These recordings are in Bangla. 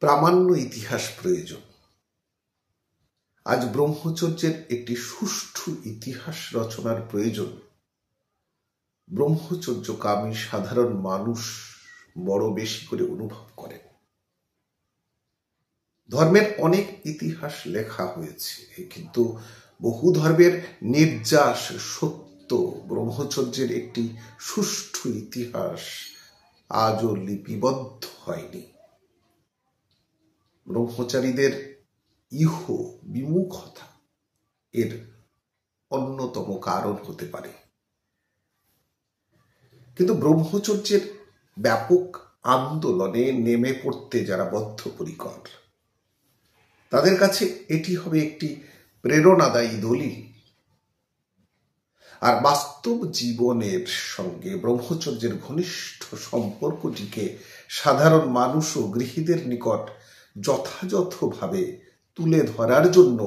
প্রামাণ্য ইতিহাস প্রয়োজন। আজ ব্রহ্মচর্যের একটি সুষ্ঠু ইতিহাস রচনার প্রয়োজন। ব্রহ্মচর্যকামী সাধারণ মানুষ বড় বেশি করে অনুভব করেন। ধর্মের অনেক ইতিহাস লেখা হয়েছে, কিন্তু বহু ধর্মের নির্যাস সত্য ব্রহ্মচর্যের একটি সুষ্ঠু ইতিহাস আজও লিপিবদ্ধ হয়নি। ব্রহ্মচারীদের ইহ বিমুখতা এর অন্যতম কারণ হতে পারে। কিন্তু ব্রহ্মচর্যের ব্যাপক আন্দোলনে নেমে পড়তে যারা বদ্ধপরিকর, তাদের কাছে এটি হবে একটি প্রেরণাদায়ী দলিল। আর বাস্তব জীবনের সঙ্গে ব্রহ্মচর্যের ঘনিষ্ঠ সম্পর্কটিকে সাধারণ মানুষ ও গৃহীদের নিকট যথাযথভাবে তুলে ধরার জন্য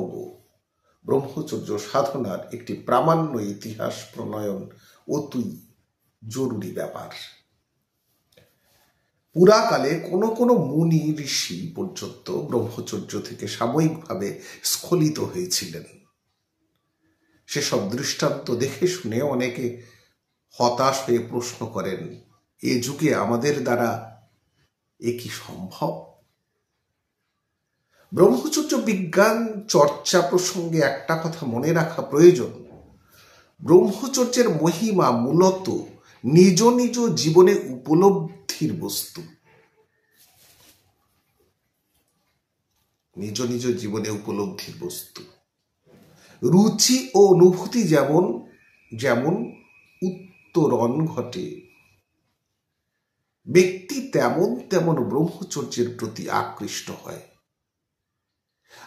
ব্রহ্মচর্য সাধনার একটি প্রামাণ্য ইতিহাস প্রণয়ন অতি জরুরি ব্যাপার। পুরাকালে কোনো কোনো মুনি ঋষি পর্যন্ত ব্রহ্মচর্য থেকে সাময়িকভাবে স্খলিত হয়েছিলেন। সেসব দৃষ্টান্ত দেখে শুনে অনেকে হতাশ হয়ে প্রশ্ন করেন, এ যুগে আমাদের দ্বারা এ কি সম্ভব? ব্রহ্মচর্য বিজ্ঞান চর্চা প্রসঙ্গে একটা কথা মনে রাখা প্রয়োজন। ব্রহ্মচর্যের মহিমা মূলত নিজ নিজ জীবনে উপলব্ধির বস্তু। নিজ নিজ জীবনে উপলব্ধির বস্তু। রুচি ও অনুভূতি যেমন যেমন উত্তরণ ঘটে, ব্যক্তি তেমন তেমন ব্রহ্মচর্যের প্রতি আকৃষ্ট হয়।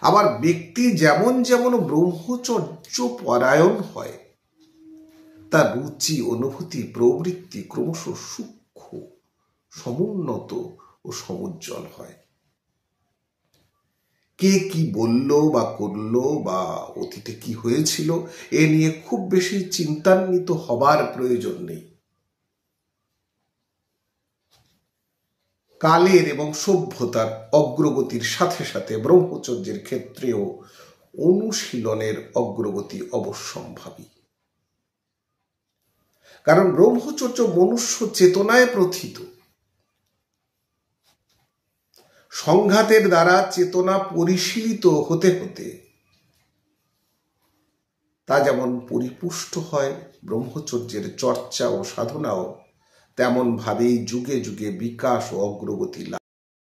আবার ব্যক্তি যেমন যেমন ব্রহ্মচর্য পরায়ণ হয়, তার রুচি অনুভূতি প্রবৃত্তি ক্রমশ সূক্ষ্ম, সমুন্নত ও সমুজ্জ্বল হয়। কে কি বলল বা করলো বা অতীতে কি হয়েছিল এ নিয়ে খুব বেশি চিন্তান্বিত হবার প্রয়োজন নেই। কালের এবং সভ্যতার অগ্রগতির সাথে সাথে ব্রহ্মচর্যের ক্ষেত্রেও অনুশীলনের অগ্রগতি অবশ্যম্ভাবী। কারণ ব্রহ্মচর্য মনুষ্য চেতনায় প্রথিত। সংঘাতের দ্বারা চেতনা পরিশীলিত হতে হতে তা যেমন পরিপুষ্ট হয়, ব্রহ্মচর্যের চর্চা ও সাধনাও তেমন ভাবেই যুগে যুগে বিকাশ ও অগ্রগতি লাভ